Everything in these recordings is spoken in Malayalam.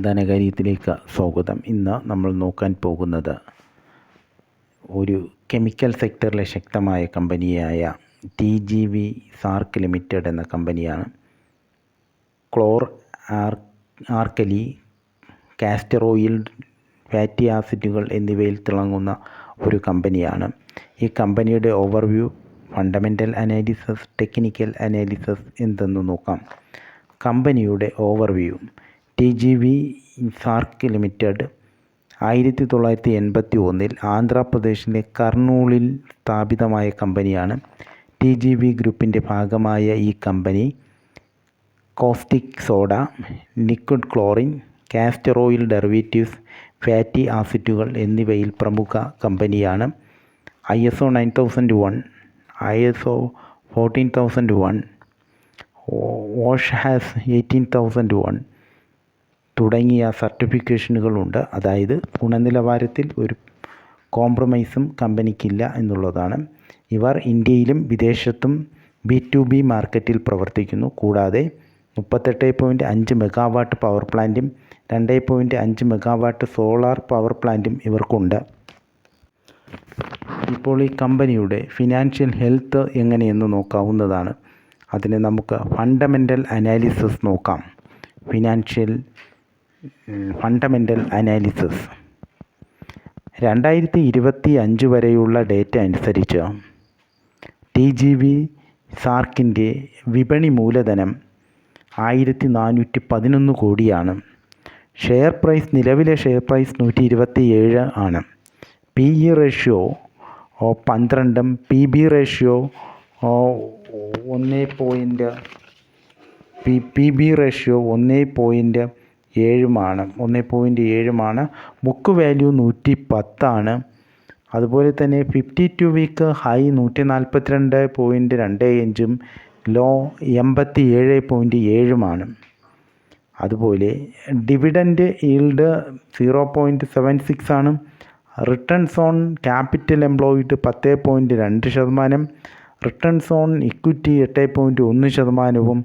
ധനകാര്യത്തിലേക്ക് സ്വാഗതം. ഇന്ന് നമ്മൾ നോക്കാൻ പോകുന്നത് ഒരു കെമിക്കൽ സെക്ടറിലെ ശക്തമായ കമ്പനിയായ TGV സാർക്ക് ലിമിറ്റഡ് എന്ന കമ്പനിയാണ്. ക്ലോർ ആർക്കലി, കാസ്റ്റർ ഓയിൽ, ഫാറ്റി ആസിഡുകൾ എന്നിവയിൽ തിളങ്ങുന്ന ഒരു കമ്പനിയാണ്. ഈ കമ്പനിയുടെ overview, fundamental analysis, technical analysis എന്തെന്ന് നോക്കാം. കമ്പനിയുടെ ഓവർവ്യൂ. TGV സാർക്ക് ലിമിറ്റഡ് 1981 ആന്ധ്രാപ്രദേശിലെ കർണൂലിൽ സ്ഥാപിതമായ കമ്പനിയാണ്. TGV ഗ്രൂപ്പിൻ്റെ ഭാഗമായ ഈ കമ്പനി caustic soda, liquid chlorine, castor oil derivatives, fatty ആസിഡുകൾ എന്നിവയിൽ പ്രമുഖ കമ്പനിയാണ്. ISO 9001, ISO 14001, OSHAS 18001 തുടങ്ങിയ സർട്ടിഫിക്കേഷനുകളുണ്ട്. അതായത് ഗുണനിലവാരത്തിൽ ഒരു കോംപ്രമൈസും കമ്പനിക്കില്ല എന്നുള്ളതാണ്. ഇവർ ഇന്ത്യയിലും വിദേശത്തും B2B മാർക്കറ്റിൽ പ്രവർത്തിക്കുന്നു. കൂടാതെ 38.5 മെഗാവാട്ട് പവർ പ്ലാന്റും 2.5 മെഗാവാട്ട് സോളാർ പവർ പ്ലാന്റും ഇവർക്കുണ്ട്. ഇപ്പോൾ ഈ കമ്പനിയുടെ ഫിനാൻഷ്യൽ ഹെൽത്ത് എങ്ങനെയെന്ന് നോക്കാവുന്നതാണ്. അതിന് നമുക്ക് ഫണ്ടമെൻ്റൽ അനാലിസിസ് നോക്കാം. ഫണ്ടമെൻ്റൽ അനാലിസിസ് 2025 വരെയുള്ള ഡേറ്റ അനുസരിച്ച് TGV സാർക്കിൻ്റെ വിപണി മൂലധനം 1411 കോടിയാണ്. നിലവിലെ ഷെയർ പ്രൈസ് 127 ആണ്. PE ratio 12, PB ratio 1.7 book value 110 ആണ്. അതുപോലെ തന്നെ 52 വീക്ക് ഹൈ 142.25 ലോ 87.7 അതുപോലെ ഡിവിഡൻഡ് ഈൽഡ് 0.76 ആണ്. Returns on capital employed 10.2%, returns on equity 8.1%,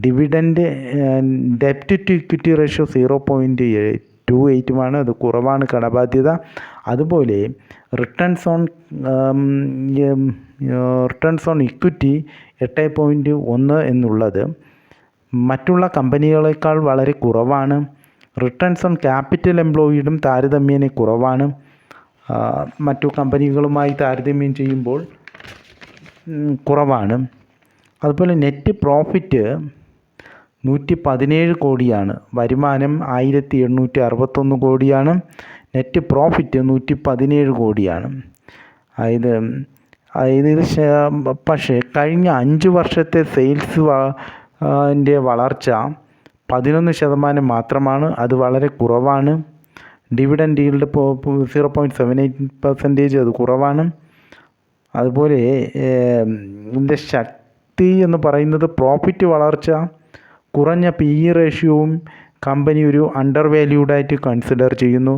dividend ഡെപ്റ്റ് ടു ഇക്വിറ്റി റേഷ്യോ 0.28 അത് കുറവാണ് കടബാധ്യത. അതുപോലെ റിട്ടേൺസ് ഓൺ ഇക്വിറ്റി 8.1 എന്നുള്ളത് മറ്റുള്ള കമ്പനികളെക്കാൾ വളരെ കുറവാണ്. റിട്ടേൺസ് ഓൺ ക്യാപിറ്റൽ എംപ്ലോയിഡും താരതമ്യേന കുറവാണ്. മറ്റു കമ്പനികളുമായി താരതമ്യം ചെയ്യുമ്പോൾ കുറവാണ്. അതുപോലെ നെറ്റ് പ്രോഫിറ്റ് 117 കോടിയാണ്. വരുമാനം 1861 കോടിയാണ്. നെറ്റ് പ്രോഫിറ്റ് 117 കോടിയാണ്. ഇത് പക്ഷേ കഴിഞ്ഞ 5 വർഷത്തെ സെയിൽസ് വളർച്ച 11% മാത്രമാണ്. അത് വളരെ കുറവാണ്. ഡിവിഡൻഡ് ഈൽഡ് 0.78% അത് കുറവാണ്. അതുപോലെ ഇതിൻ്റെ ശക്തി എന്ന് പറയുന്നത് പ്രോഫിറ്റ് വളർച്ച, കുറഞ്ഞ PE റേഷ്യോവും കമ്പനി ഒരു അണ്ടർ വാല്യൂഡായിട്ട് കൺസിഡർ ചെയ്യുന്നു.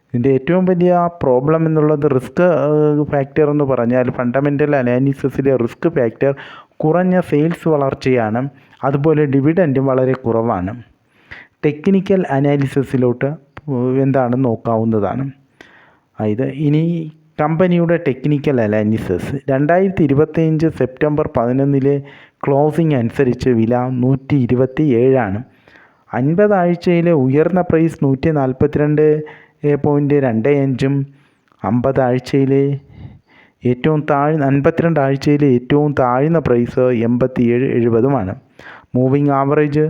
ഇതിൻ്റെ ഏറ്റവും വലിയ പ്രോബ്ലം എന്നുള്ളത് റിസ്ക് ഫാക്ടർ എന്ന് പറഞ്ഞാൽ ഫണ്ടമെൻ്റൽ അനാലിസിസിലെ റിസ്ക് ഫാക്ടർ കുറഞ്ഞ സെയിൽസ് വളർച്ചയാണ്. അതുപോലെ ഡിവിഡൻഡും വളരെ കുറവാണ്. ടെക്നിക്കൽ അനാലിസിസിലോട്ട് എന്താണെന്ന് നോക്കാവുന്നതാണ്. ഇനി കമ്പനിയുടെ ടെക്നിക്കൽ അനാലിസിസ് 2025 സെപ്റ്റംബർ 11 ക്ലോസിംഗ് അനുസരിച്ച് വില 127 ആണ്. 50 ആഴ്ചയിലെ ഉയർന്ന പ്രൈസ് 142.25, 50 ആഴ്ചയിലെ 52 ആഴ്ചയിലെ ഏറ്റവും താഴ്ന്ന പ്രൈസ് 87.70. മൂവിങ് ആവറേജ്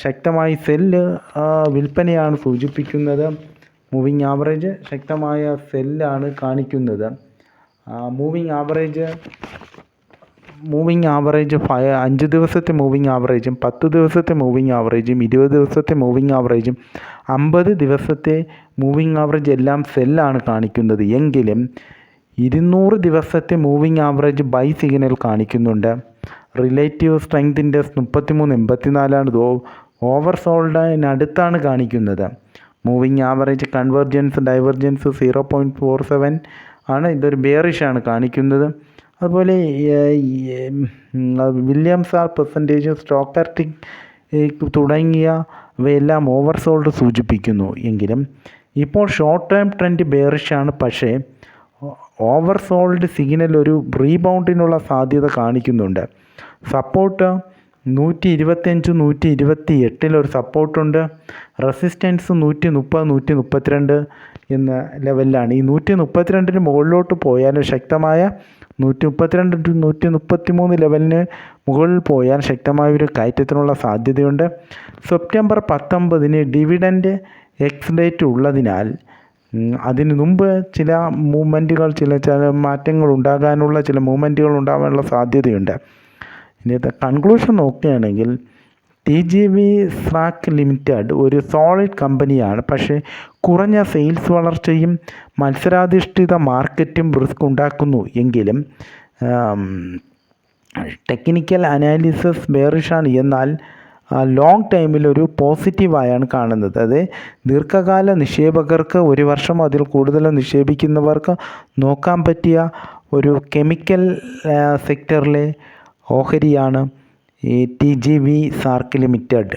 ശക്തമായി സെല്ല് വിൽപ്പനയാണ് സൂചിപ്പിക്കുന്നത്. മൂവിങ് ആവറേജ് ശക്തമായ സെല്ലാണ് കാണിക്കുന്നത്. മൂവിങ് ആവറേജ് 5 ദിവസത്തെ മൂവിങ് ആവറേജും 10 ദിവസത്തെ മൂവിങ് ആവറേജും 20 ദിവസത്തെ മൂവിങ് ആവറേജും 50 ദിവസത്തെ മൂവിങ് ആവറേജ് എല്ലാം സെല്ലാണ് കാണിക്കുന്നത്. എങ്കിലും 200 ദിവസത്തെ മൂവിങ് ആവറേജ് ബൈ സിഗ്നൽ കാണിക്കുന്നുണ്ട്. റിലേറ്റീവ് സ്ട്രെങ്ത് ഇൻഡെക്സ് 33.84 ഓവർ സോൾഡിനടുത്താണ് കാണിക്കുന്നത്. മൂവിങ് ആവറേജ് കൺവെർജൻസ് ഡൈവർജൻസ് 0.47 ആണ്. ഇതൊരു ബെയറിഷാണ് കാണിക്കുന്നത്. അതുപോലെ വില്യംസ് ആർ പെർസെൻറ്റേജ് സ്റ്റോക്കാസ്റ്റിക് തുടങ്ങിയ അവയെല്ലാം ഓവർസോൾഡ് സൂചിപ്പിക്കുന്നു. എങ്കിലും ഇപ്പോൾ ഷോർട്ട് ടേം ട്രെൻഡ് ബെയറിഷാണ്. പക്ഷേ ഓവർസോൾഡ് സിഗ്നൽ ഒരു റീബൗണ്ടിനുള്ള സാധ്യത കാണിക്കുന്നുണ്ട്. സപ്പോർട്ട് 125 128 സപ്പോർട്ടുണ്ട്. റെസിസ്റ്റൻസ് 130 132 എന്ന ലെവലിലാണ്. ഈ 132 മുകളിലോട്ട് പോയാൽ ശക്തമായ 132 to 133 ലെവലിന് മുകളിൽ പോയാൽ ശക്തമായ ഒരു കയറ്റത്തിനുള്ള സാധ്യതയുണ്ട്. സെപ്റ്റംബർ 19 ഡിവിഡൻഡ് എക്സ് ഡേറ്റ് ഉള്ളതിനാൽ അതിന് മുമ്പ് ചില മൂവ്മെൻറ്റുകൾ ചില മാറ്റങ്ങൾ ഉണ്ടാകാനുള്ള ചില മൂവ്മെൻറ്റുകൾ ഉണ്ടാകാനുള്ള സാധ്യതയുണ്ട്. ഇതിൻ്റെ കൺക്ലൂഷൻ നോക്കുകയാണെങ്കിൽ TGV സ്രാക്ക് ലിമിറ്റഡ് ഒരു സോളിഡ് കമ്പനിയാണ്. പക്ഷേ കുറഞ്ഞ സെയിൽസ് വളർച്ചയും മത്സരാധിഷ്ഠിത മാർക്കറ്റും റിസ്ക് ഉണ്ടാക്കുന്നു. എങ്കിലും ടെക്നിക്കൽ അനാലിസിസ് ബെയറിഷാണ്. എന്നാൽ ലോങ് ടൈമിൽ ഒരു പോസിറ്റീവായാണ് കാണുന്നത്. അത് ദീർഘകാല നിക്ഷേപകർക്ക്, ഒരു വർഷം അതിൽ കൂടുതൽ നിക്ഷേപിക്കുന്നവർക്ക് നോക്കാൻ പറ്റിയ ഒരു കെമിക്കൽ സെക്ടറിലെ ഓഹരിയാണ് ഈ TGV സ്രാക്ക് ലിമിറ്റഡ്.